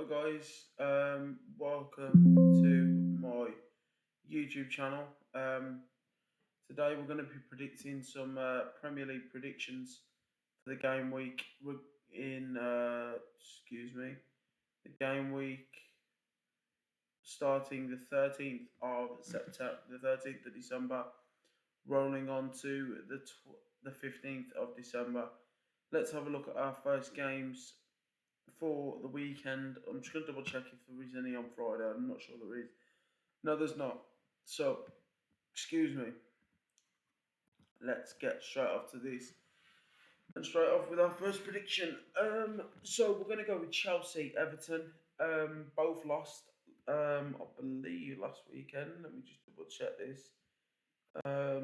Hi guys, welcome to my YouTube channel. Today we're going to be predicting some Premier League predictions for the game week the game week starting the 13th of September, the 13th of December, rolling on to the 15th of December. Let's have a look at our first games for the weekend. I'm just going to double check if there is any on Friday. I'm not sure there is. No, there's not. So, excuse me. Let's get straight off to this. And straight off with our first prediction. So we're going to go with Chelsea, Everton. Both lost. I believe last weekend. Let me just double check this. I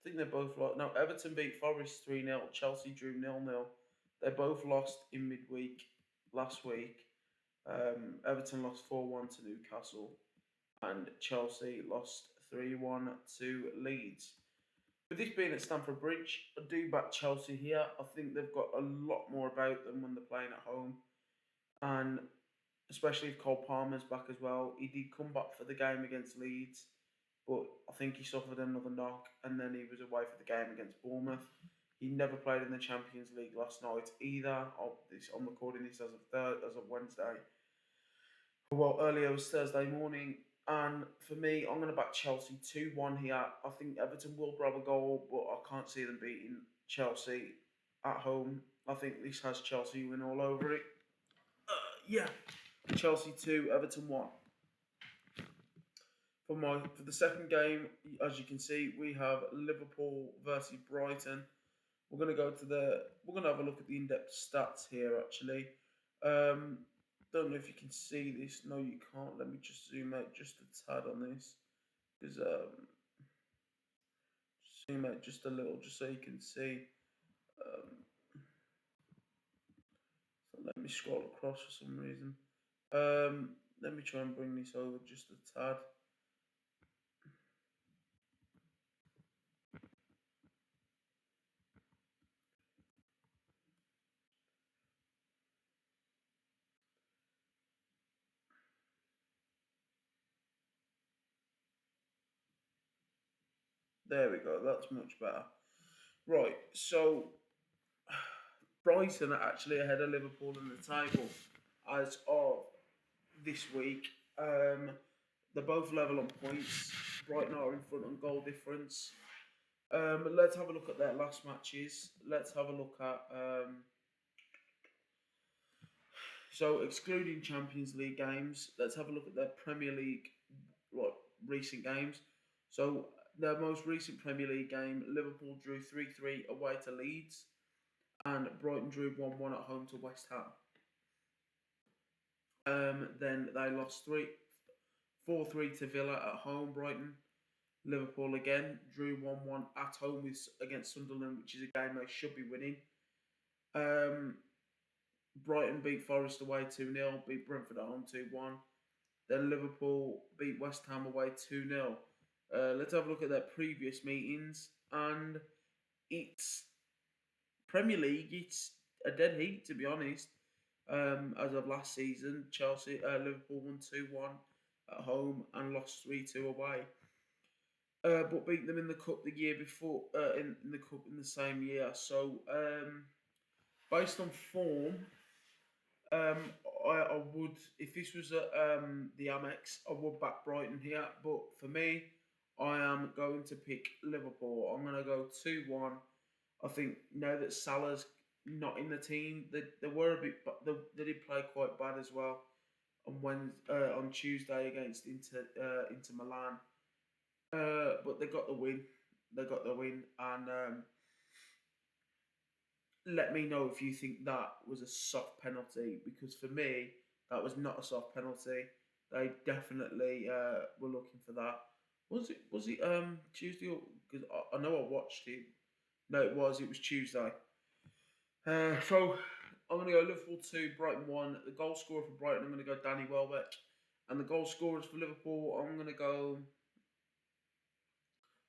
think they both lost. No, Everton beat Forest 3-0. Chelsea drew 0-0. They both lost in midweek last week. Everton lost 4-1 to Newcastle, and Chelsea lost 3-1 to Leeds. With this being at Stamford Bridge, I do back Chelsea here. I think they've got a lot more about them when they're playing at home, and especially if Cole Palmer's back as well. He did come back for the game against Leeds, but I think he suffered another knock, and then he was away for the game against Bournemouth. He never played in the Champions League last night either. I'm recording this as of Wednesday. Well, earlier was Thursday morning, and for me, I'm going to back Chelsea 2-1 here. I think Everton will grab a goal, but I can't see them beating Chelsea at home. I think this has Chelsea win all over it. Yeah, Chelsea 2, Everton 1. For the second game, as you can see, we have Liverpool versus Brighton. We're gonna have a look at the in-depth stats here actually. Don't know if you can see this. No, you can't. Let me just zoom out just a tad on this, because zoom out just a little, just so you can see. Um, so let me scroll across for some reason. Let me try and bring this over just a tad. There we go. That's much better. Right. So Brighton are actually ahead of Liverpool in the table as of this week. They're both level on points. Brighton are in front on goal difference. Let's have a look at their last matches. Let's have a look at so excluding Champions League games. Let's have a look at their Premier League what recent games. So their most recent Premier League game, Liverpool drew 3-3 away to Leeds, and Brighton drew 1-1 at home to West Ham. Then they lost 4-3 to Villa at home. Brighton. Liverpool again drew 1-1 at home against Sunderland, which is a game they should be winning. Brighton beat Forest away 2-0, beat Brentford at home 2-1. Then Liverpool beat West Ham away 2-0. Let's have a look at their previous meetings, and it's Premier League. It's a dead heat, to be honest. As of last season, Liverpool won 2-1 at home and lost 3-2 away. But beat them in the cup the year before, in the cup in the same year. So, based on form, I would, if this was at the Amex, I would back Brighton here. But for me, I am going to pick Liverpool. I'm going to go 2-1. I think now that Salah's not in the team, they were a bit, they did play quite bad as well on Tuesday against Inter Milan. But they got the win. They got the win, and let me know if you think that was a soft penalty, because for me that was not a soft penalty. They definitely were looking for that. Was it Tuesday? Because I know I watched it. No, it was Tuesday. So I'm gonna go Liverpool 2, Brighton 1. The goal scorer for Brighton, I'm gonna go Danny Welbeck, and the goal scorers for Liverpool, I'm gonna go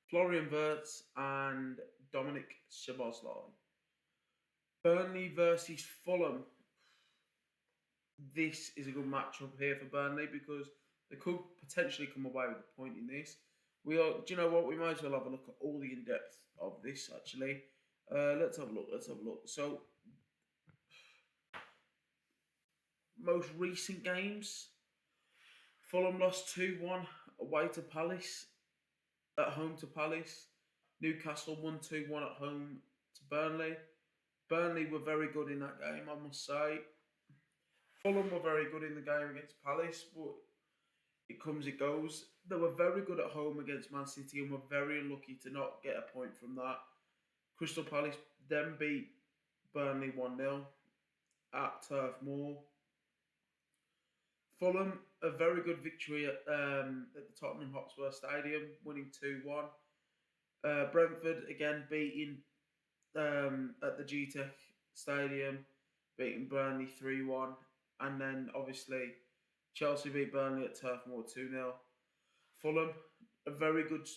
Florian Wirtz and Dominic Szoboszlai. Burnley versus Fulham. this is a good matchup here for Burnley because they could potentially come away with a point in this. We are. Do you know what? We might as well have a look at all the in depth of this actually. Let's have a look. Let's have a look. So most recent games, Fulham lost 2-1 away to Palace, at home to Palace. Newcastle won 2-1 at home to Burnley. Burnley were very good in that game, I must say. Fulham were very good in the game against Palace, but it comes, it goes. They were very good at home against Man City and were very unlucky to not get a point from that. Crystal Palace then beat Burnley 1-0 at Turf Moor. Fulham, a very good victory at the Tottenham Hotspur Stadium, winning 2-1. Brentford again beating at the GTEC Stadium, beating Burnley 3-1. And then obviously Chelsea beat Burnley at Turf Moor 2-0. Fulham, a very good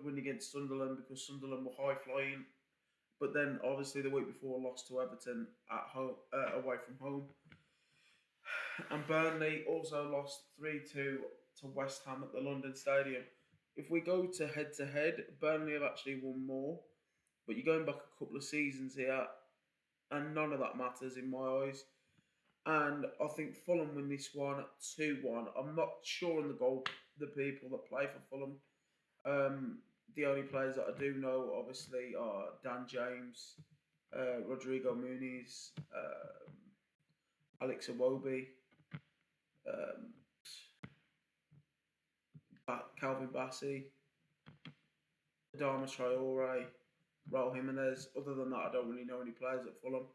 win against Sunderland because Sunderland were high flying, but then obviously the week before lost to Everton at home, away from home. And Burnley also lost 3-2 to West Ham at the London Stadium. If we go to head, Burnley have actually won more, but you're going back a couple of seasons here, and none of that matters in my eyes. And I think Fulham win this one 2-1. I'm not sure on the people that play for Fulham. The only players that I do know, obviously, are Dan James, Rodrigo Muniz, Alex Iwobi, Calvin Bassey, Adama Traore, Raul Jimenez. Other than that, I don't really know any players at Fulham.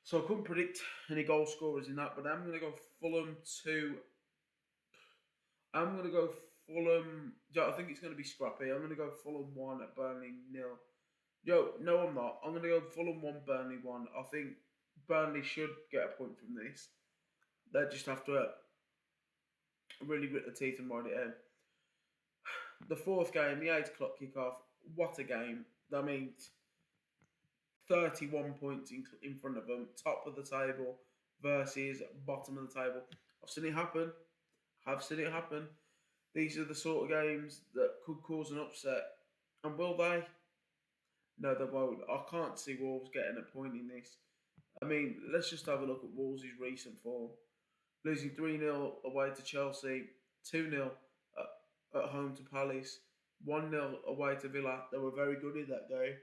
So I couldn't predict any goal scorers in that, but I'm going to go Fulham 2. I'm going to go Fulham. I think it's going to be scrappy. I'm going to go Fulham 1 at Burnley 0. No, I'm not. I'm going to go Fulham 1, Burnley 1. I think Burnley should get a point from this. They just have to really grit the teeth and ride it out. The fourth game, the 8 o'clock kickoff. What a game. I mean, 31 points in front of them, top of the table versus bottom of the table. I've seen it happen. These are the sort of games that could cause an upset. And will they? No, they won't. I can't see Wolves getting a point in this. I mean, let's just have a look at Wolves' recent form. Losing 3-0 away to Chelsea, 2-0 at home to Palace, 1-0 away to Villa. They were very good in that game.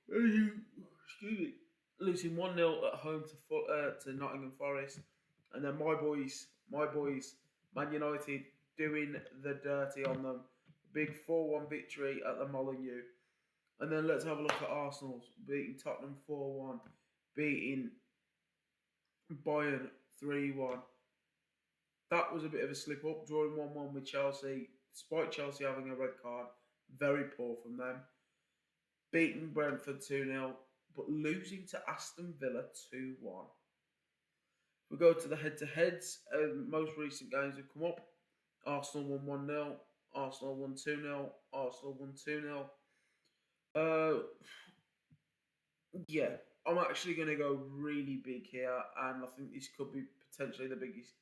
Excuse me. Losing 1-0 at home to Nottingham Forest. And then my boys, Man United, doing the dirty on them. Big 4-1 victory at the Molineux. And then let's have a look at Arsenal, beating Tottenham 4-1, beating Bayern 3-1. That was a bit of a slip up, drawing 1-1 with Chelsea, despite Chelsea having a red card. Very poor from them. Beating Brentford 2-0, but losing to Aston Villa 2-1. We go to the head-to-heads. Most recent games have come up. Arsenal won 1-0. Arsenal won 2-0. Arsenal won 2-0. Yeah, I'm actually going to go really big here, and I think this could be potentially the biggest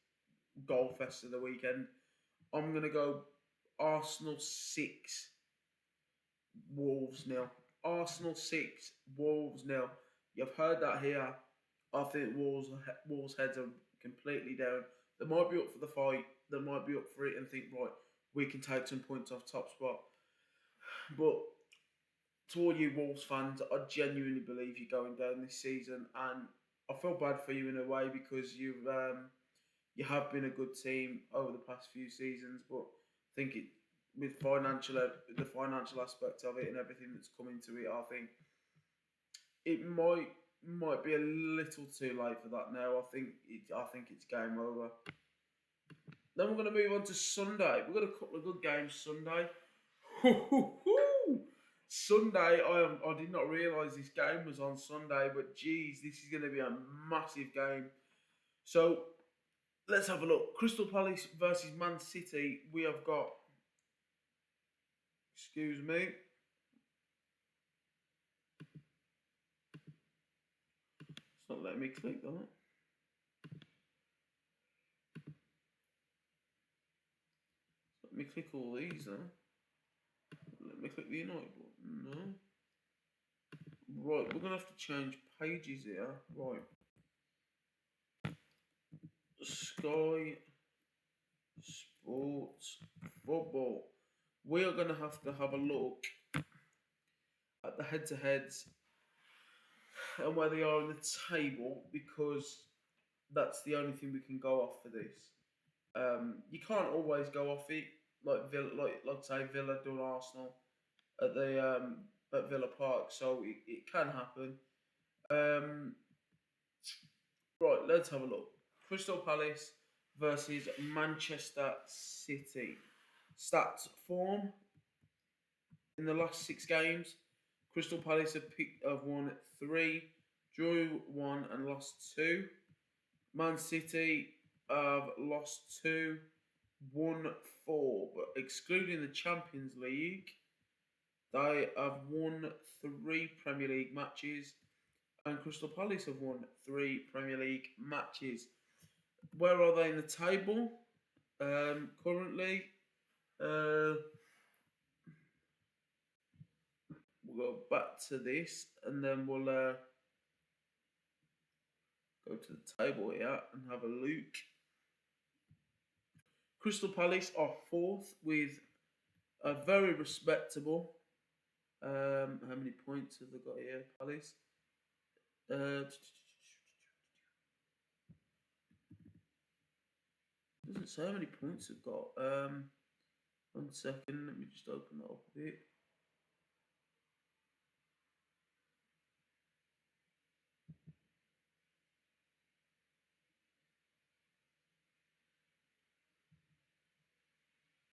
goal fest of the weekend. I'm going to go Arsenal 6, Wolves 0. Arsenal 6, Wolves 0. You've heard that here. I think Wolves' heads are completely down. They might be up for the fight. They might be up for it and think, right, we can take some points off top spot. But to all you Wolves fans, I genuinely believe you're going down this season, and I feel bad for you in a way because you have been a good team over the past few seasons, but I think with the financial aspect of it and everything that's come into it, I think it might be a little too late for that now. I think it's game over. Then we're going to move on to Sunday. We've got a couple of good games Sunday. Sunday, I did not realise this game was on Sunday, but geez, this is going to be a massive game. So let's have a look. Crystal Palace versus Man City. We have got. Excuse me. It's not letting me click on it. click all these though. Let me click the United button. No. Right, we're gonna have to change pages here. Right. Sky Sports Football. We are gonna have to have a look at the head-to-heads and where they are in the table because that's the only thing we can go off for this. You can't always go off it like Villa, like say Villa done Arsenal at the at Villa Park, so it can happen. Um, right, let's have a look. Crystal Palace versus Manchester City. Stats form in the last 6 games. Crystal Palace have won 3, drew 1, and lost 2. Man City have lost 2, won 4, but excluding the Champions League, they have won 3 Premier League matches, and Crystal Palace have won 3 Premier League matches. Where are they in the table? Currently, we'll go back to this, and then we'll go to the table here and have a look. Crystal Palace are 4th with a very respectable. How many points have they got here, Palace? Doesn't say how many points they've got. 1 second, let me just open that up a bit.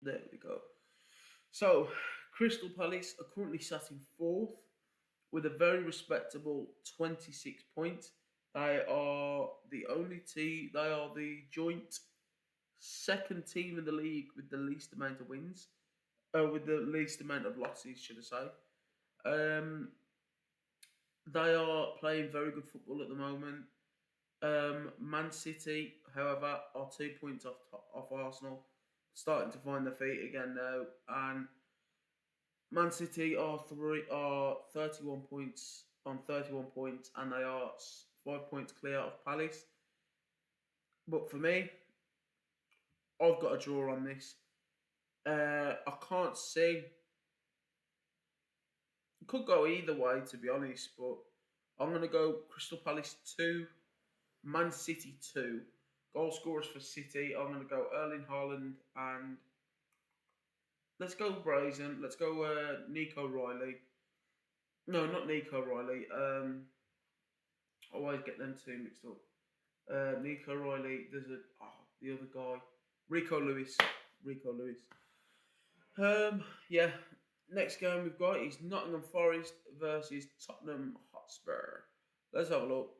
There we go. So, Crystal Palace are currently sat in 4th with a very respectable 26 points. They are the only team, they are the joint 2nd team in the league with the least amount of wins, with the least amount of losses, should I say. They are playing very good football at the moment. Man City, however, are 2 points off Arsenal, starting to find their feet again now, and Man City are 31 points on 31 points, and they are 5 points clear of Palace. But for me, I've got a draw on this. I can't see. It could go either way, to be honest, but I'm going to go Crystal Palace 2, Man City 2. Goal scorers for City, I'm going to go Erling Haaland and let's go Brazen. Let's go Nico Riley. No, not Nico Riley. I always get them two mixed up. Nico Riley. There's the other guy, Rico Lewis. Rico Lewis. Yeah. Next game we've got is Nottingham Forest versus Tottenham Hotspur. Let's have a look.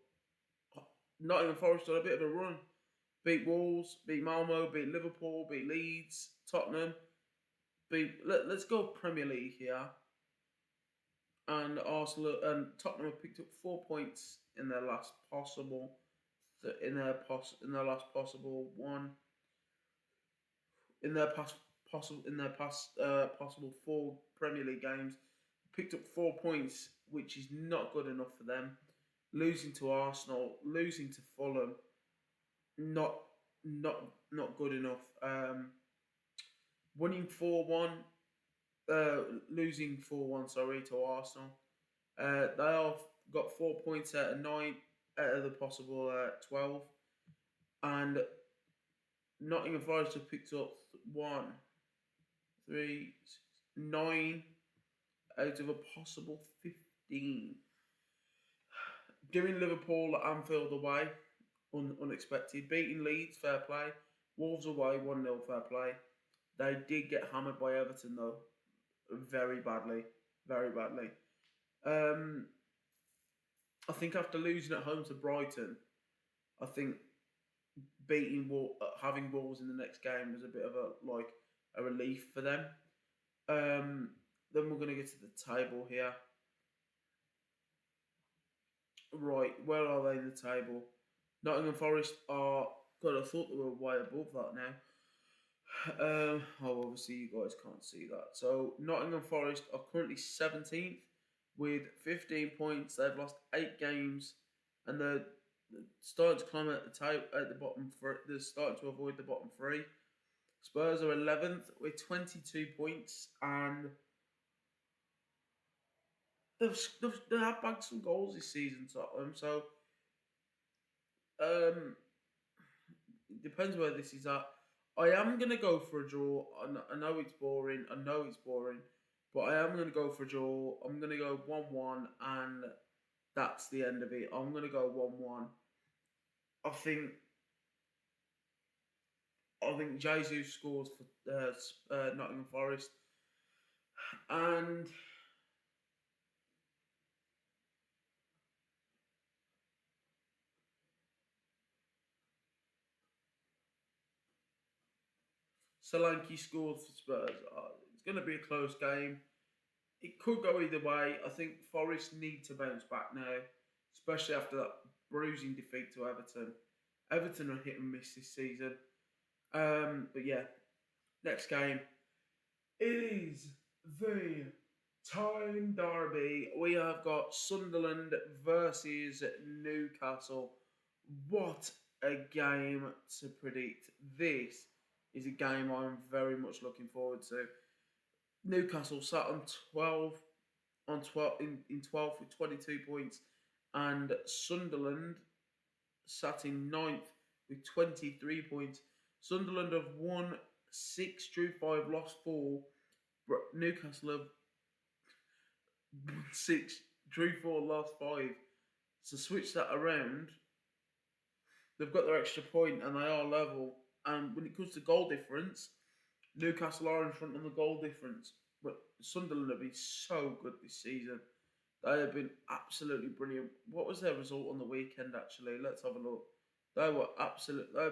Nottingham Forest on a bit of a run. Beat Wolves, beat Malmo, beat Liverpool, beat Leeds, Tottenham. Let's go Premier League here. And Arsenal and Tottenham have picked up 4 points in their last possible one in their possible 4 Premier League games. Picked up 4 points, which is not good enough for them. Losing to Arsenal, losing to Fulham, not good enough. Winning 4-1, losing 4-1, sorry, to Arsenal. They have got 4 points out of 9 out of the possible 12. And Nottingham Forest have picked up 9 out of a possible 15. Doing Liverpool at Anfield away, unexpected. Beating Leeds, fair play. Wolves away, 1-0, fair play. They did get hammered by Everton though, very badly, very badly. I think after losing at home to Brighton, I think having Wolves in the next game was a bit of a relief for them. Then we're going to get to the table here. Right, where are they in the table? Nottingham Forest are. God, I thought they were way above that now. Obviously you guys can't see that. So Nottingham Forest are currently 17th with 15 points. They've lost 8 games, and they're starting to climb at the table at the bottom. They're starting to avoid the bottom three. Spurs are 11th with 22 points, and they have bagged some goals this season, Tottenham. So um, it depends where this is at. I am gonna go for a draw. I know it's boring. I know it's boring, but I am gonna go for a draw. I'm gonna go 1-1, and that's the end of it. I'm gonna go 1-1. I think Jesus scores for Nottingham Forest, and Solanke scores for Spurs. It's gonna be a close game. It could go either way. I think Forest need to bounce back now, especially after that bruising defeat to Everton. Everton are hit and miss this season. But yeah, next game is the Time Derby. We have got Sunderland versus Newcastle. What a game to predict! This is a game I'm very much looking forward to. Newcastle sat on 12 in 12th with 22 points, and Sunderland sat in ninth with 23 points. Sunderland have won 6, drew 5, lost 4. Newcastle have won 6, drew 4, lost 5. So switch that around, they've got their extra point and they are level. And when it comes to goal difference, Newcastle are in front on the goal difference. But Sunderland have been so good this season. They have been absolutely brilliant. What was their result on the weekend? Actually, let's have a look. They've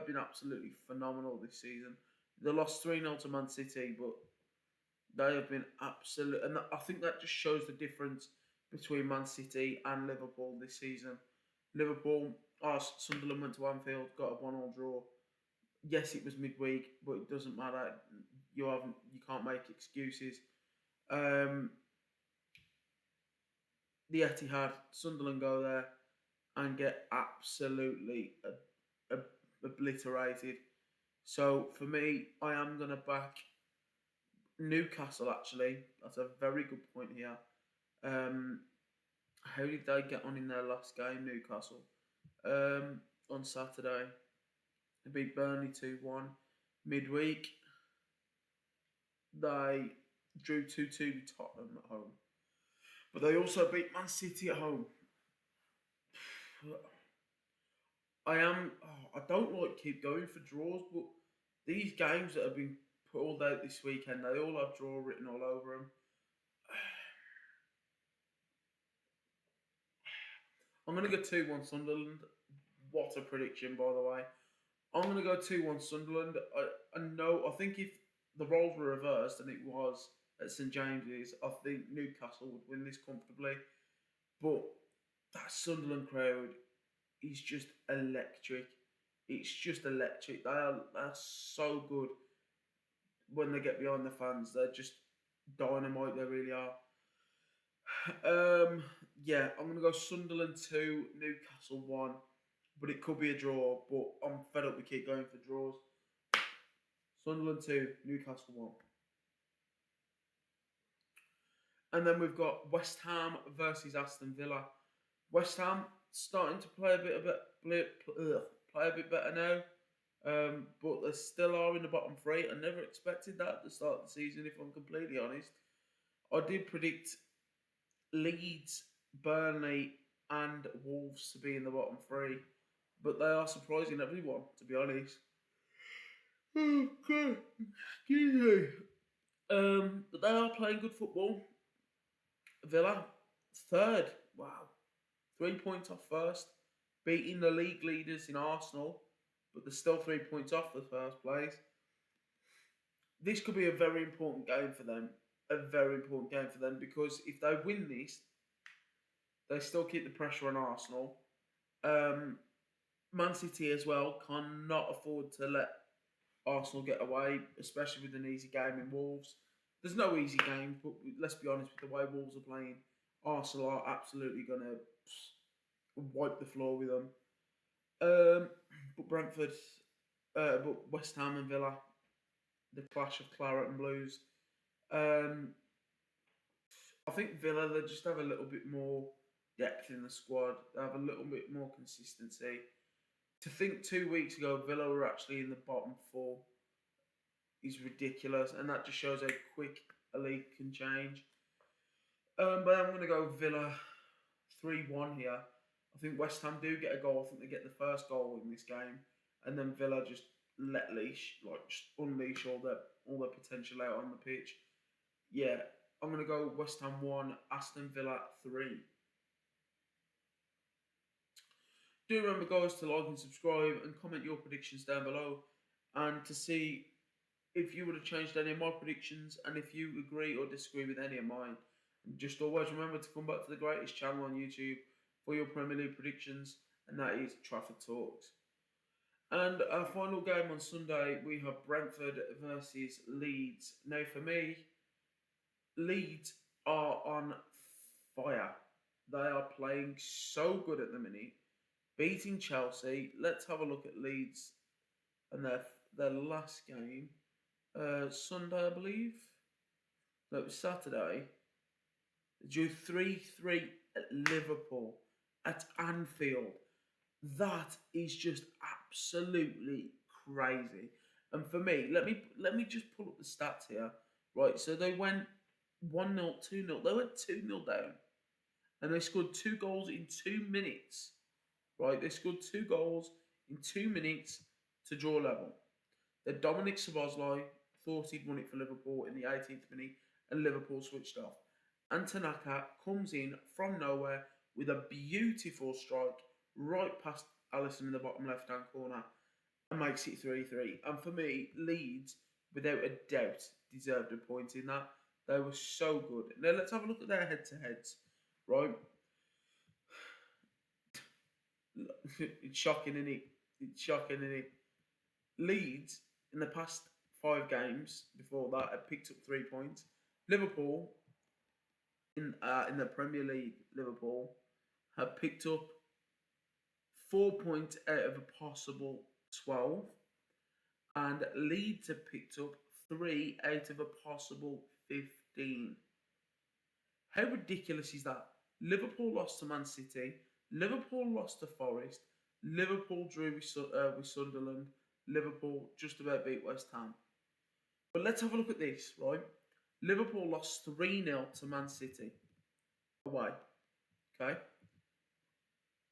been absolutely phenomenal this season. They lost 3-0 to Man City, but they have been absolute, and I think that just shows the difference between Man City and Liverpool this season. Liverpool, Sunderland went to Anfield, got a 1-1 draw. Yes, it was midweek, but it doesn't matter. You can't make excuses. Um, the Etihad, Sunderland go there and get absolutely obliterated. So for me, I am gonna back Newcastle. Actually, that's a very good point here. Um, how did they get on in their last game, Newcastle? On Saturday, they beat Burnley 2-1. Midweek, they drew 2-2 with Tottenham at home, but they also beat Man City at home. I am. I don't like keep going for draws, but these games that have been pulled out this weekend, they all have draw written all over them. I'm gonna go 2-1 Sunderland. What a prediction, by the way. I'm gonna go 2-1 Sunderland. I know. I think if the roles were reversed and it was at St James's, I think Newcastle would win this comfortably. But that Sunderland crowd is just electric. It's just electric. They're so good when they get behind the fans. They're just dynamite. They really are. Um, yeah, I'm gonna go Sunderland 2, Newcastle 1, but it could be a draw. But I'm fed up. We keep going for draws. Sunderland 2, Newcastle 1, and then we've got West Ham versus Aston Villa. West Ham starting to play a bit better now. But they still are in the bottom three. I never expected that at the start of the season, if I'm completely honest. I did predict Leeds, Burnley, and Wolves to be in the bottom three, but they are surprising everyone, to be honest. Oh, God. Excuse me. But they are playing good football. Villa, third. Wow. 3 points off first, beating the league leaders in Arsenal, but they're still 3 points off the first place. This could be a very important game for them. A very important game for them because if they win this, they still keep the pressure on Arsenal. Um, Man City as well cannot afford to let Arsenal get away, especially with an easy game in Wolves. There's no easy games, but let's be honest, with the way Wolves are playing, Arsenal are absolutely going to wipe the floor with them. But Brentford, but West Ham and Villa, the clash of claret and blues. Um, I think Villa, they just have a little bit more depth in the squad. They have a little bit more consistency. To think 2 weeks ago Villa were actually in the bottom four is ridiculous, and that just shows how quick a league can change. But I'm going to go Villa 3-1 here. I think West Ham do get a goal. I think they get the first goal in this game, and then Villa just just unleash all their potential out on the pitch. Yeah, I'm going to go West Ham 1, Aston Villa 3. Do remember, guys, to like and subscribe and comment your predictions down below, and to see if you would have changed any of my predictions and if you agree or disagree with any of mine. And just always remember to come back to the greatest channel on YouTube for your Premier League predictions, and that is Trafford Talks. And our final game on Sunday, we have Brentford versus Leeds. Now, for me, Leeds are on fire. They are playing so good at the minute, beating Chelsea. Let's have a look at Leeds and their last game. Sunday, I believe. No, it was Saturday. They drew 3-3 at Liverpool at Anfield. That is just absolutely crazy. And for me, let me just pull up the stats here. Right, so they went 1-0, 2-0. They went 2-0 down. And they scored 2 goals in 2 minutes. Right, they scored 2 goals in 2 minutes to draw level. Then Dominic Szoboszlai thought he'd won it for Liverpool in the 18th minute, and Liverpool switched off. And Tanaka comes in from nowhere with a beautiful strike right past Alisson in the bottom left-hand corner and makes it 3-3. And for me, Leeds, without a doubt, deserved a point in that. They were so good. Now let's have a look at their head-to-heads, right? It's shocking, isn't it? It's shocking, isn't it? Leeds, in the past 5 games before that, had picked up 3 points. Liverpool, in the Premier League, Liverpool have picked up 4 points out of a possible 12, and Leeds have picked up 3 out of a possible 15. How ridiculous is that? Liverpool lost to Man City, Liverpool lost to Forest, Liverpool drew with Sunderland, Liverpool just about beat West Ham. But let's have a look at this, right? Liverpool lost 3-0 to Man City away. Okay.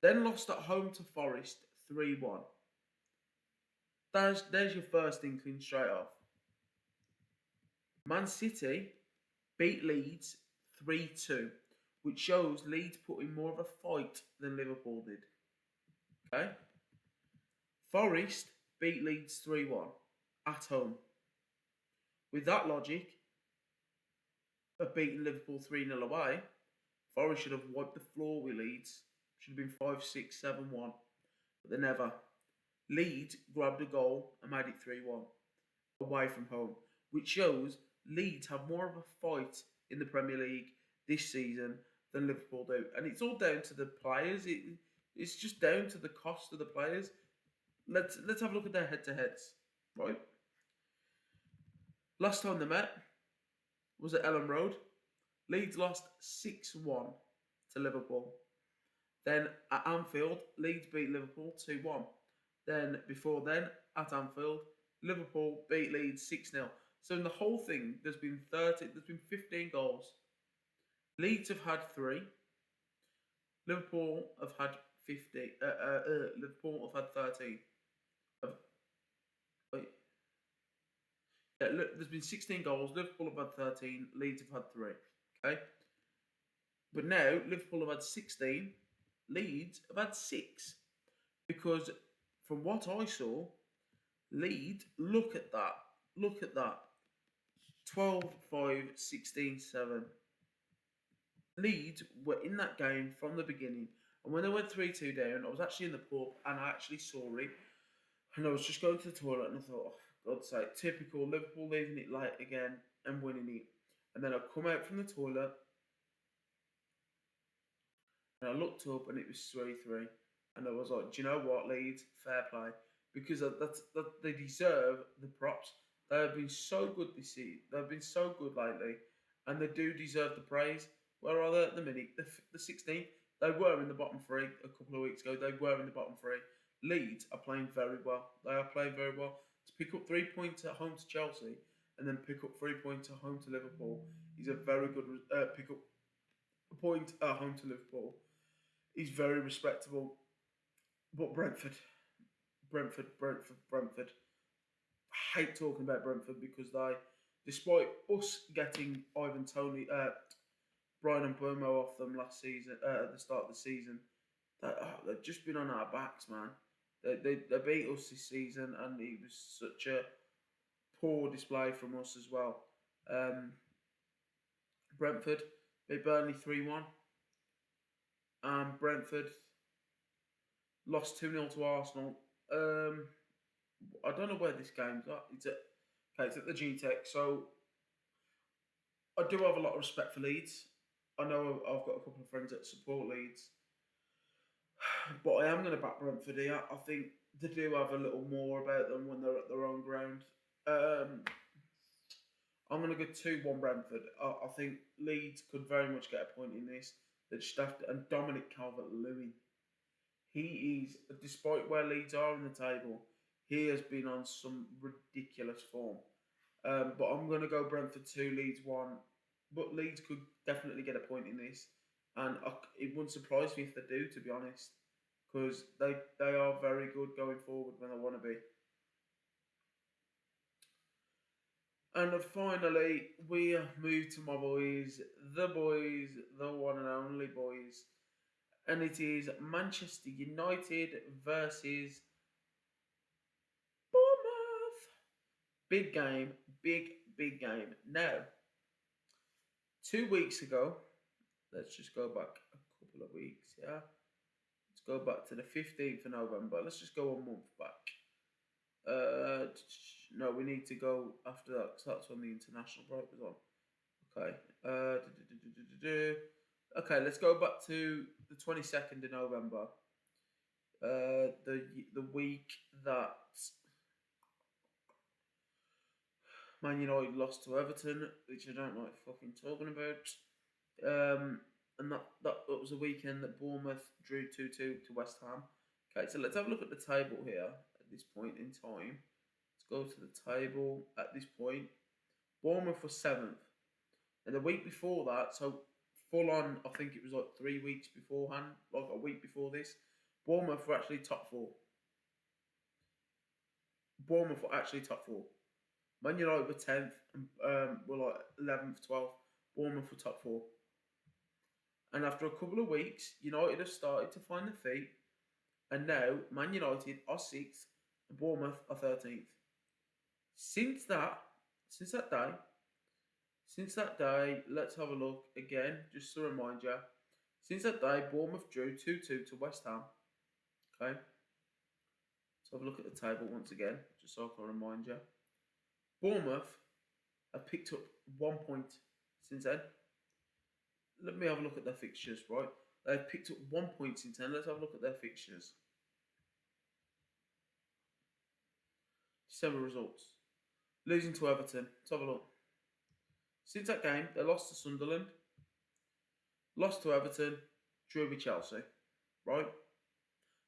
Then lost at home to Forest 3-1. There's your first inkling straight off. Man City beat Leeds 3-2, which shows Leeds put in more of a fight than Liverpool did. Okay? Forest beat Leeds 3-1 at home. With that logic of beating Liverpool 3-0 away, Forest should have wiped the floor with Leeds. Should have been 5-6, 7-1. But they never. Leeds grabbed a goal and made it 3-1 away from home, which shows Leeds have more of a fight in the Premier League this season than Liverpool do. And it's all down to the players. It's just down to the cost of the players. Let's have a look at their head-to-heads, right? Last time they met was at Ellen Road. Leeds lost 6-1 to Liverpool. Then at Anfield, Leeds beat Liverpool 2-1. Then before then, at Anfield, Liverpool beat Leeds 6-0. So in the whole thing, there's been 15 goals. Leeds have had 3. Liverpool have had 50. Liverpool have had 13. Wait. Yeah, look, there's been 16 goals. Liverpool have had 13. Leeds have had 3. Okay. But now Liverpool have had 16. Leeds have had 6. Because from what I saw, Leeds, look at that. Look at that. 12, 5, 16, 7. Leeds were in that game from the beginning. And when they went 3-2 down, I was actually in the pub and I actually saw it. And I was just going to the toilet and I thought, God's sake, typical Liverpool leaving it late again and winning it. And then I come out from the toilet and I looked up and it was 3-3. And I was like, do you know what, Leeds? Fair play. Because they deserve the props. They have been so good this season. They've been so good lately. And they do deserve the praise. Where are they at the minute? The 16th. They were in the bottom three a couple of weeks ago. They were in the bottom three. Leeds are playing very well. They are playing very well. To pick up 3 points at home to Chelsea and then pick up 3 points at home to Liverpool is a very good pick up a point at home to Liverpool. He's very respectable. But Brentford. I hate talking about Brentford because they, despite us getting Ivan Toney, Brian Mbeumo off them last season, at the start of the season, they've just been on our backs, man. They beat us this season, and it was such a poor display from us as well. Brentford beat Burnley 3-1. Brentford lost 2-0 to Arsenal. I don't know where this game's at. It's at the G-Tech. So I do have a lot of respect for Leeds. I know I've got a couple of friends that support Leeds. But I am going to back Brentford here. I think they do have a little more about them when they're at their own ground. I'm going to go 2-1 Brentford. I think Leeds could very much get a point in this. They just have to, and Dominic Calvert-Lewin. He is, despite where Leeds are in the table, he has been on some ridiculous form. But I'm going to go Brentford 2, Leeds 1. But Leeds could definitely get a point in this. And it wouldn't surprise me if they do, to be honest. Because they are very good going forward when they want to be. And finally, we move to my boys, the one and only boys. And it is Manchester United versus Bournemouth. Big game, big game. Now, 2 weeks ago, let's just go back a couple of weeks, yeah? Let's go back to the 15th of November. Let's just go a month back. No, we need to go after that because that's when the international break was on. Okay. Okay, let's go back to the 22nd of November. The week that Man United lost to Everton, which I don't like fucking talking about. And that was a weekend that Bournemouth drew 2-2 to West Ham. Okay, so let's have a look at the table here at this point in time. Let's go to the table at this point. Bournemouth was 7th. And the week before that, so full on, I think it was like 3 weeks beforehand, like a week before this, Bournemouth were actually top 4. Bournemouth were actually top 4. Man United were 10th and were like 11th, 12th. Bournemouth were top 4. And after a couple of weeks, United have started to find their feet. And now, Man United are 6th and Bournemouth are 13th. Since that day, let's have a look again, just to remind you. Since that day, Bournemouth drew 2-2 to West Ham. Okay. Let's have a look at the table once again, just so I can remind you. Bournemouth have picked up 1 point since then. Let me have a look at their fixtures, right? They've picked up 1 point since then. Let's have a look at their fixtures. December results. Losing to Everton. Let's have a look. Since that game, they lost to Sunderland, lost to Everton, drew with Chelsea, right?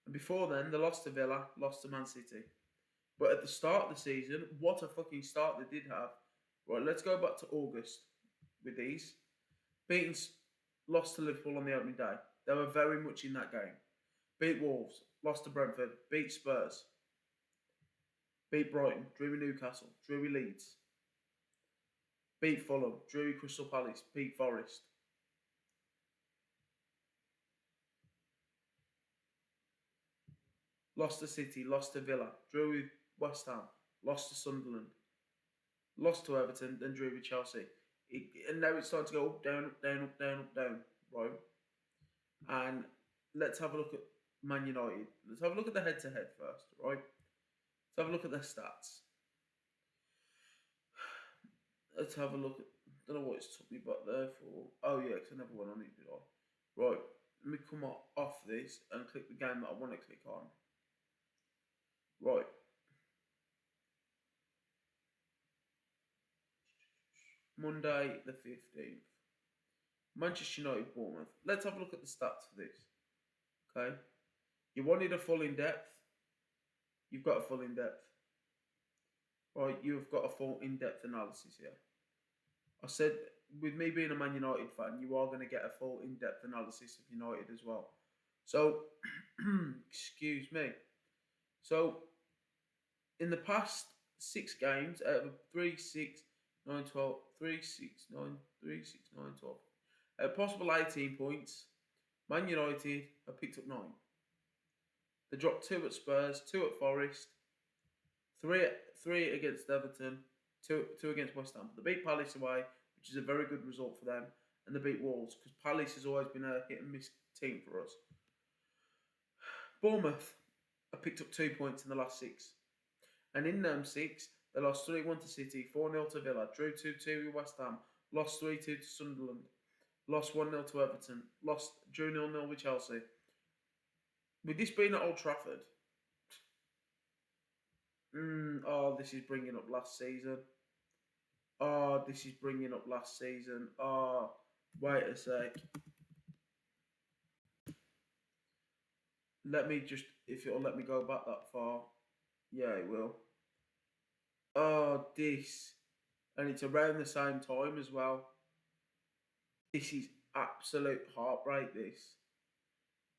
And before then, they lost to Villa, lost to Man City. But at the start of the season, what a fucking start they did have. Right, let's go back to August with these. Lost to Liverpool on the opening day. They were very much in that game. Beat Wolves, lost to Brentford, beat Spurs, beat Brighton, drew with Newcastle, drew with Leeds. Beat Fulham, drew with Crystal Palace, beat Forest. Lost to City, lost to Villa, drew with West Ham, lost to Sunderland, lost to Everton, then drew with Chelsea. And now it's starting to go up, down, up, down, up, down, up, down, right? And let's have a look at Man United. Let's have a look at the head-to-head first, right? Let's have a look at their stats. Let's have a look at. Don't know what it's took me back there for. Oh yeah, because I never went on it, did I? Right. Let me come off this and click the game that I want to click on. Right. Monday the 15th. Manchester United Bournemouth. Let's have a look at the stats for this. Okay. You wanted a full in depth. You've got a full in depth. Right. You've got a full in depth analysis here. I said, with me being a Man United fan, you are going to get a full in depth analysis of United as well. So, excuse me. So, in the past 6 games, out of 3, 6, 9, 12, 3, 6, 9, 3, 6, 9, 12, possible 18 points, Man United have picked up 9. They dropped 2 at Spurs, 2 at Forest, 3 against Everton, 2 against West Ham. They beat Palace away, which is a very good result for them, and they beat Wolves, because Palace has always been a hit and miss team for us. Bournemouth have picked up 2 points in the last 6. And in them 6, they lost 3-1 to City, 4-0 to Villa, drew 2-2 with West Ham, lost 3-2 to Sunderland, lost 1-0 to Everton, drew 0-0 with Chelsea. With this being at Old Trafford, this is bringing up last season. This is bringing up last season. Wait a sec. Let me just, if it'll let me go back that far. Yeah, it will. This. And it's around the same time as well. This is absolute heartbreak, this.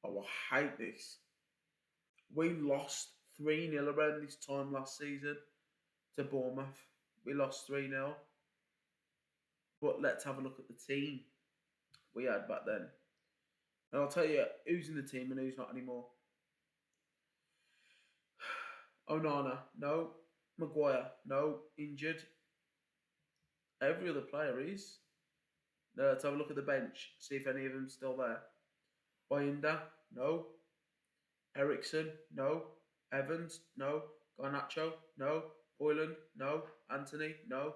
Oh, I hate this. We lost 3-0 around this time last season to Bournemouth. We lost 3-0. But let's have a look at the team we had back then. And I'll tell you who's in the team and who's not anymore. Onana, no. Maguire, no. Injured. Every other player is. Let's have a look at the bench, see if any of them's still there. Bayinda, no. Ericsson, no. Evans, no. Garnacho, no. Boylan, no. Anthony, no.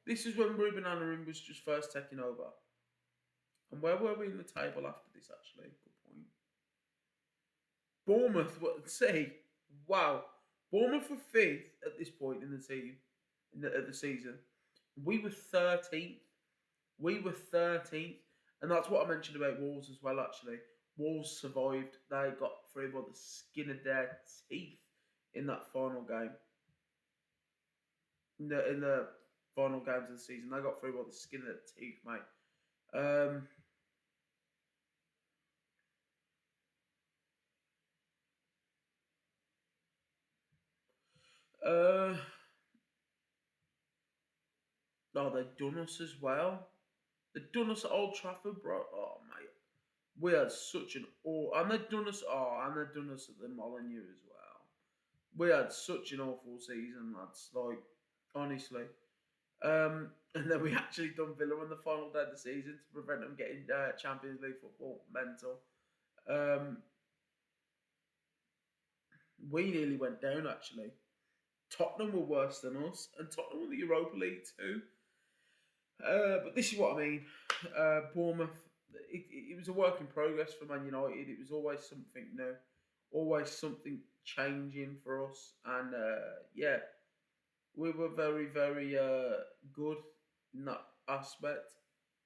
This is when Ruben Amorim was just first taking over. And where were we in the table after this, actually? Good point. Bournemouth, wow. Bournemouth were 5th at this point in the team, at the season. We were 13th. And that's what I mentioned about Wolves as well, actually. Wolves survived. They got through by the skin of their teeth in that final game. In the final games of the season, they got through by the skin of their teeth, mate. They've done us as well. They've done us at Old Trafford, bro. Oh, mate. We had such an and they've done us at the Molineux as well. We had such an awful season, lads. Like, honestly. And then we actually done Villa on the final day of the season to prevent them getting Champions League football. Mental. We nearly went down, actually. Tottenham were worse than us, and Tottenham were the Europa League too. But this is what I mean. Bournemouth, it was a work in progress for Man United. It was always something new, always something changing for us. And yeah, we were very, very good in that aspect.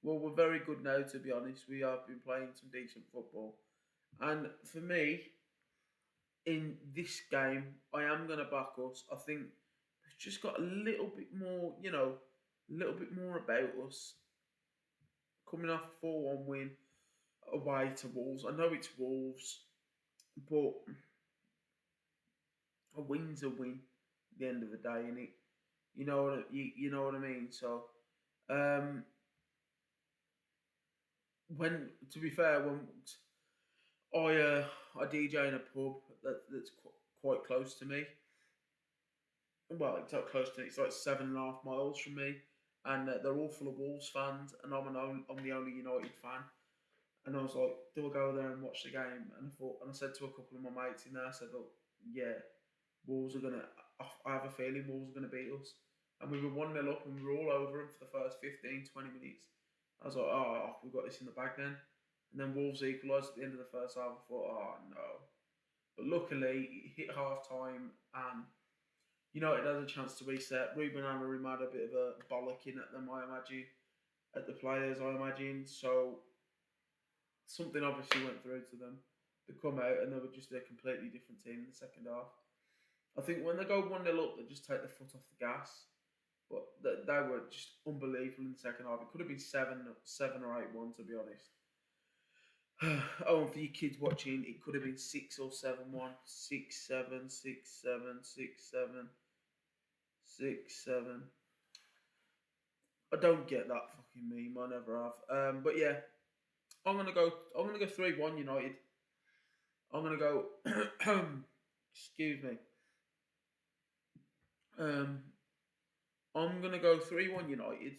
Well, we're very good now, to be honest. We have been playing some decent football. And for me, in this game, I am going to back us. I think we've just got a little bit more, a little bit more about us. Coming off a 4-1 win away to Wolves. I know it's Wolves, but a win's a win at the end of the day, innit? You know what I mean? So, when, to be fair, when I DJ in a pub that's quite close to me. Well, it's not close to me. It's like 7.5 miles from me, and they're all full of Wolves fans, and I'm the only United fan. And I was like, do I go there and watch the game? And I said to a couple of my mates in there, I said, look, yeah, Wolves are gonna. I have a feeling Wolves are gonna beat us. And we were 1-0 up, and we were all over them for the first 15, 20 minutes. I was like, oh, we've got this in the bag then. And then Wolves equalised at the end of the first half. I thought, oh no. But luckily, it hit half time, and United had a chance to reset. Ruben Amorim had a bit of a bollocking at them, I imagine, at the players, I imagine. So something obviously went through to them. They come out and they were just a completely different team in the second half. I think when they go 1-0 up, they just take the foot off the gas. But they were just unbelievable in the second half. It could have been 7 or 8-1, to be honest. Oh, and for you kids watching, it could have been 6 or 7-1. 6-7, 6-7, 6-7, 6-7. I don't get that fucking meme. I never have. But yeah, I'm gonna go 3-1 United. I'm gonna go. Excuse me. I'm gonna go 3-1 United,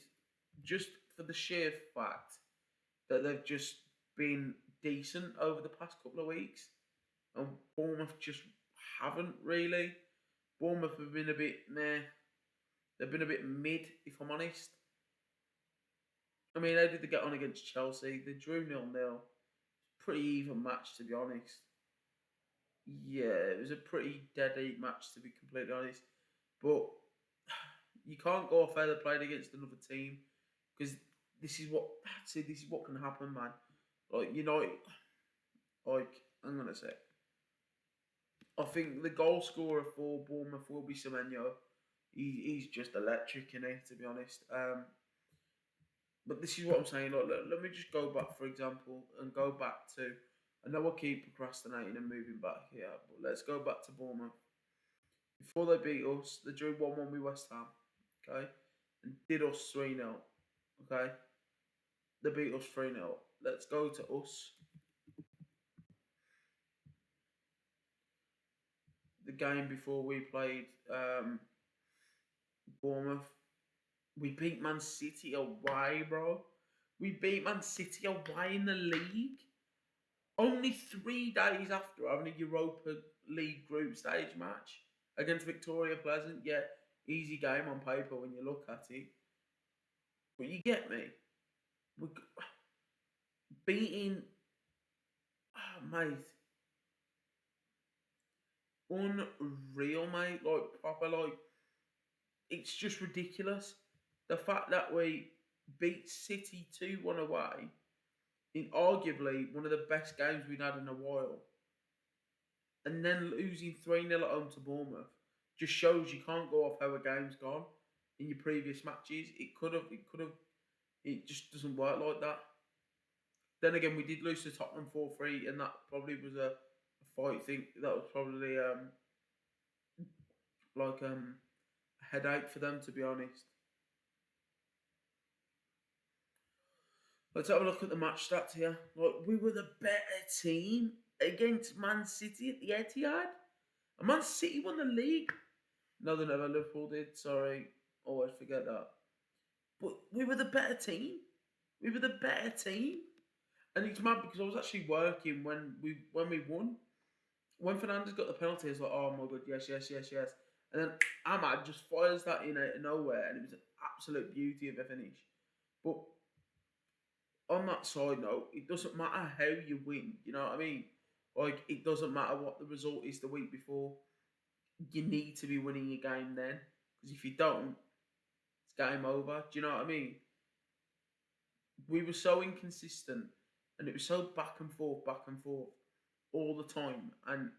just for the sheer fact that they've just been decent over the past couple of weeks, and Bournemouth just haven't really. Bournemouth have been a bit meh. They've been a bit mid, if I'm honest. I mean, how did they get on against Chelsea? They drew 0-0. Pretty even match, to be honest. Yeah, it was a pretty dead heat match, to be completely honest. But you can't go off how they played against another team, because this is what can happen, man. Like, like, I'm gonna say, I think the goal scorer for Bournemouth will be Semenyo. He's just electric, in it, to be honest. But this is what I'm saying. Like, let me just go back, for example, and go back to. I know I keep procrastinating and moving back here, but let's go back to Bournemouth. Before they beat us, they drew 1-1 with West Ham, okay? And did us 3-0, okay? They beat us 3-0. Let's go to us. The game before we played Bournemouth, we beat Man City away, bro. We beat Man City away in the league. Only 3 days after having a Europa League group stage match against Victoria Pleasant. Yeah, easy game on paper when you look at it. But you get me? We're beating. Oh, mate. Unreal, mate. Like, proper, like. It's just ridiculous. The fact that we beat City 2-1 away in arguably one of the best games we've had in a while, and then losing 3-0 at home to Bournemouth just shows you can't go off how a game's gone in your previous matches. It just doesn't work like that. Then again, we did lose to Tottenham 4-3, and that probably was a fight thing. That was probably like a headache for them, to be honest. Let's have a look at the match stats here. Like, we were the better team against Man City at the Etihad. And Man City won the league. No, they never. Liverpool did. Sorry, always forget that. But we were the better team. We were the better team. And it's mad because I was actually working when we won. When Fernandes got the penalty, I was like, oh my god, yes, yes, yes, yes. And then Ahmad just fires that in out of nowhere, and it was an absolute beauty of a finish. But on that side note, it doesn't matter how you win. You know what I mean? Like, it doesn't matter what the result is the week before. You need to be winning your game then, because if you don't, it's game over. Do you know what I mean? We were so inconsistent, and it was so back and forth, all the time, and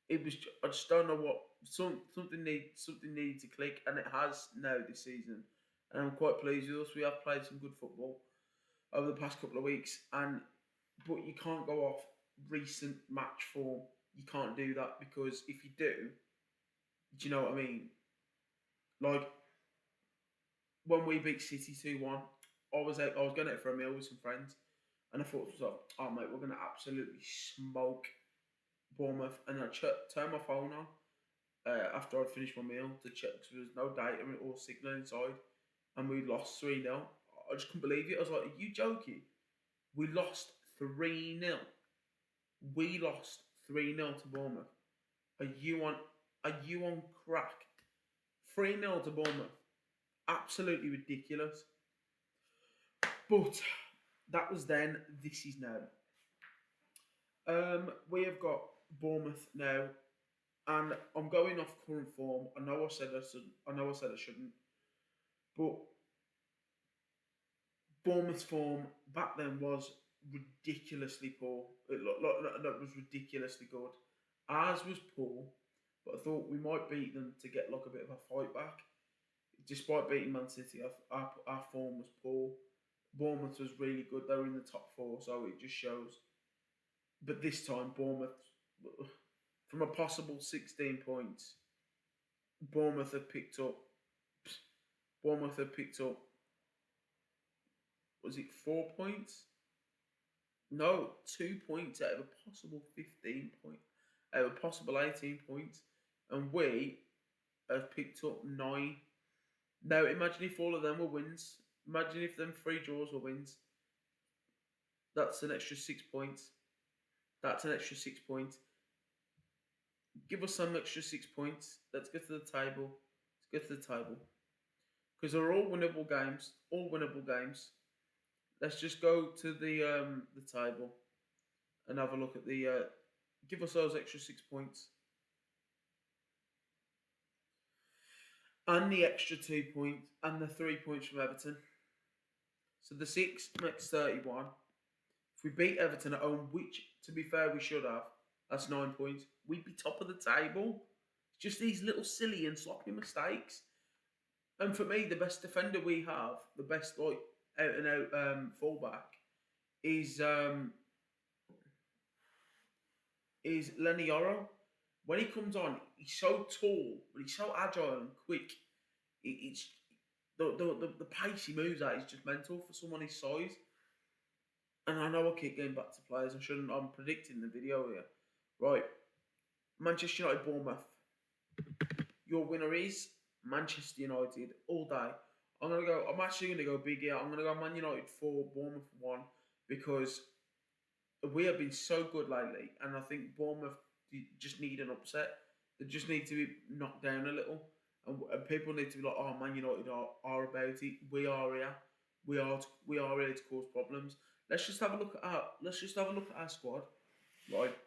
it was. I just don't know what something needed to click, and it has now this season, and I'm quite pleased with us. We have played some good football over the past couple of weeks, but you can't go off recent match form. You can't do that, because if you do you know what I mean? Like, when we beat City 2-1, I was going out for a meal with some friends, and I thought to myself, oh mate, we're going to absolutely smoke Bournemouth. And I turned my phone on after I'd finished my meal to check, because there was no data or signal inside, and we lost 3-0. I just couldn't believe it. I was like, are you joking? We lost 3-0. We lost 3-0 to Bournemouth. Are you on Are you on crack? 3-0 to Bournemouth. Absolutely ridiculous. But that was then. This is now. We have got Bournemouth now, and I'm going off current form. I know I said I shouldn't. But Bournemouth's form back then was ridiculously poor. That was ridiculously good. Ours was poor, but I thought we might beat them to get like a bit of a fight back. Despite beating Man City, our form was poor. Bournemouth was really good. They were in the top four, so it just shows. But this time, Bournemouth, from a possible 16 points, Bournemouth have picked up. Bournemouth have picked up. Was it 4 points? No, 2 points out of a possible 15 points, out of a possible 18 points, and we have picked up 9. Now, imagine if all of them were wins. Imagine if them 3 draws were wins. That's an extra 6 points. That's an extra 6 points. Give us some extra 6 points. Let's get to the table. Let's get to the table. Because they're all winnable games. All winnable games. Let's just go to the table and have a look at the. Give us those extra 6 points. And the extra 2 points. And the 3 points from Everton. So the 6 makes 31. If we beat Everton at home, which, to be fair, we should have, that's 9 points. We'd be top of the table. It's just these little silly and sloppy mistakes. And for me, the best defender we have, the best like out and out fullback, is Lenny Yoro. When he comes on, he's so tall, but he's so agile and quick. It's the pace he moves at is just mental for someone his size. And I know I keep going back to players. I shouldn't. I'm predicting the video here. Right. Manchester United, Bournemouth. Your winner is Manchester United all day. I'm actually gonna go big here. I'm gonna go Man United 4, Bournemouth 1, because we have been so good lately, and I think Bournemouth just need an upset. They just need to be knocked down a little, and people need to be like, "Oh, Man United are about it. We are here. We are here to cause problems." Let's just have a look at our squad, right?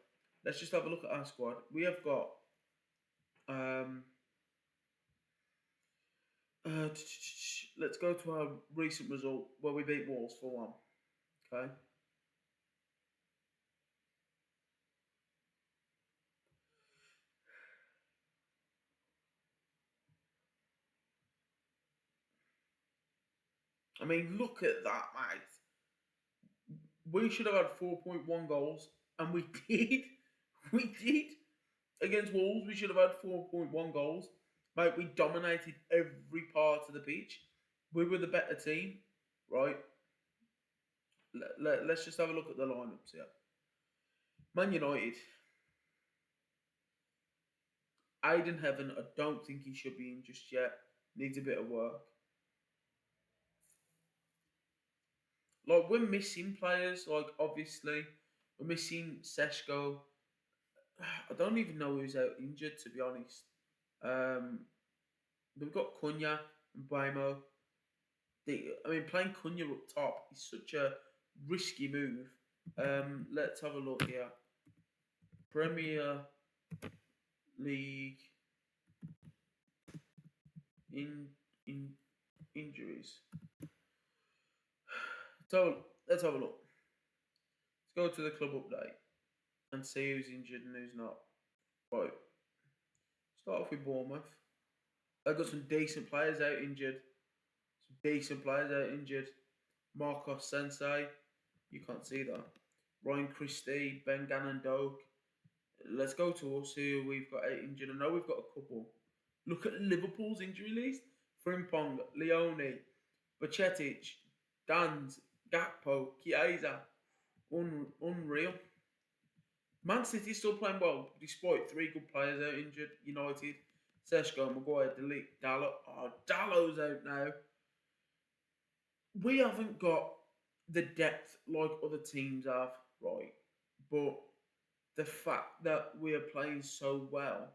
Let's just have a look at our squad. We have got let's go to our recent result where we beat Wolves 4-1. Okay. I mean, look at that, mate. We should have had 4.1 goals, and we did. We did. Against Wolves, we should have had 4.1 goals. Mate, we dominated every part of the pitch. We were the better team, right? Let's just have a look at the lineups here. Man United. Aiden Heaven, I don't think he should be in just yet. Needs a bit of work. Like, we're missing players, like, obviously. We're missing Seshko. I don't even know who's out injured, to be honest. We've got Cunha and Bremo. Playing Cunha up top is such a risky move. Let's have a look here. Premier League in injuries. So let's have a look. Let's go to the club update and see who's injured and who's not. Right. Start off with Bournemouth. They've got some decent players out injured. Marcos Sensei. You can't see that. Ryan Christie, Ben Gannon Doak. Let's go to us who we've got out injured. I know we've got a couple. Look at Liverpool's injury list. Frimpong, Leone, Bacetic, Danz, Gakpo, Chiesa. Unreal. Man City still playing well, despite 3 good players out injured. United, Seshko, Maguire, Delete, Dallo. Oh, Dallo's out now. We haven't got the depth like other teams have, right? But the fact that we are playing so well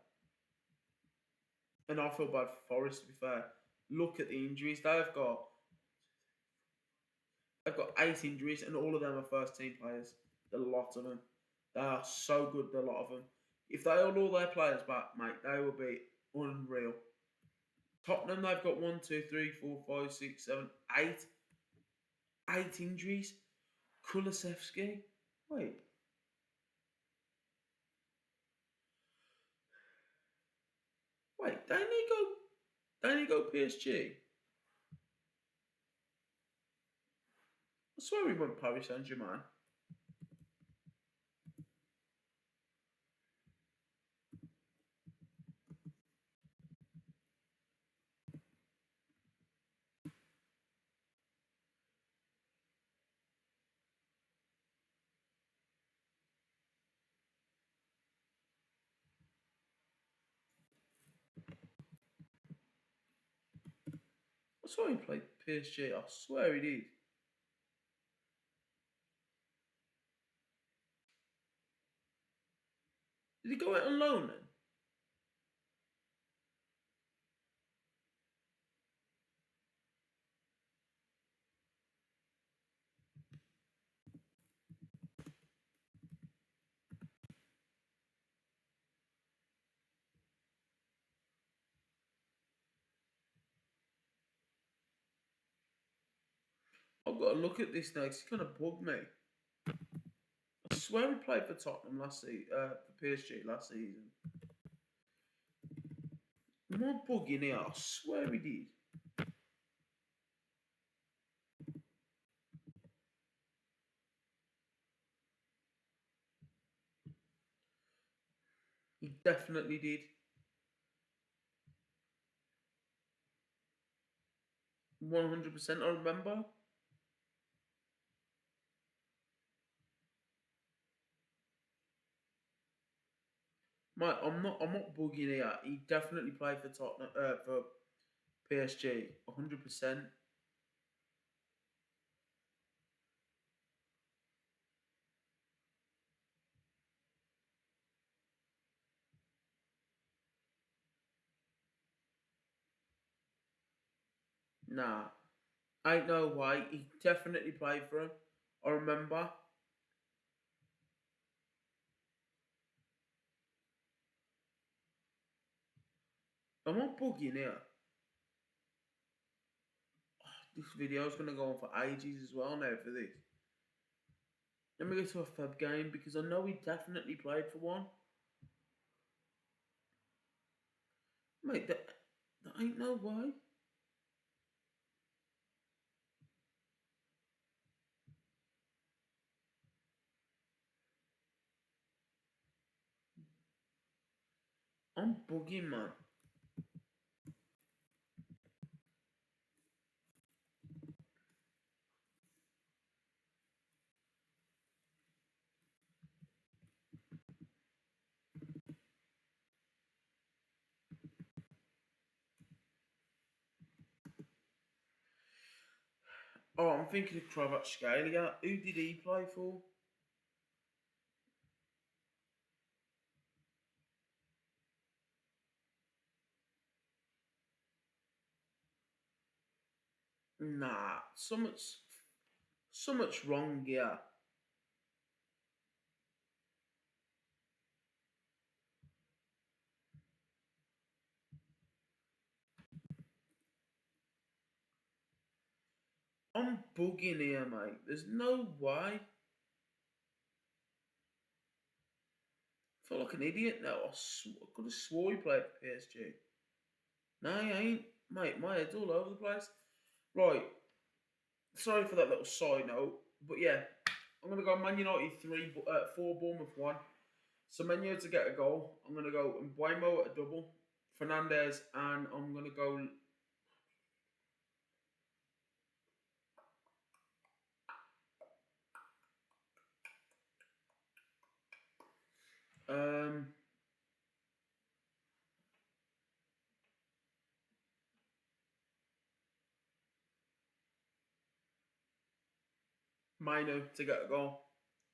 And I feel bad for Forest, to be fair. Look at the injuries they've got 8 injuries, and all of them are first team players. A lot of them. They are so good. A lot of them. If they hold all their players back, mate, they will be unreal. Tottenham, they've got one, two, three, four, five, six, seven, eight. 8 injuries. Kulusevski. Wait. Wait. They need to go. They need to go PSG. I swear he went Paris Saint Germain. I swear he played PSG. I swear he did. Did he go out on loan then? I've got to look at this now 'cause it's kind of bugged me. I swear he played for Tottenham last season, for PSG last season. Am I bugging here? I swear he did. He definitely did. 100%. I remember. Mate, I'm not bugging here. He definitely played for Tottenham, for PSG. 100%. Nah, ain't no way. He definitely played for him. I remember. I'm not bugging here. This video's gonna go on for ages as well now for this. Let me go to a Feb game because I know he definitely played for one. Mate, that ain't no way. I'm bugging, man. Oh, I'm thinking of Kvaratskhelia. Who did he play for? Nah, so much wrong here. I'm bugging here, mate. There's no way. I feel like an idiot now. I could have swore he played for PSG. No, he ain't. Mate, my head's all over the place. Right, sorry for that little side note, but yeah, I'm gonna go Man United 3, 4 Bournemouth 1. So Menu to get a goal. I'm gonna go Mbuemo at a double, Fernandez, and I'm gonna go um Mino to get a goal.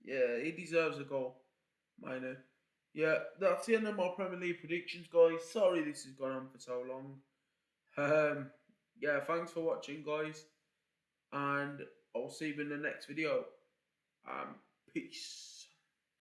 Yeah, he deserves a goal. Mino. Yeah, that's the end of my Premier League predictions, guys. Sorry this has gone on for so long. Um, yeah, thanks for watching, guys, and I'll see you in the next video. Um, Peace.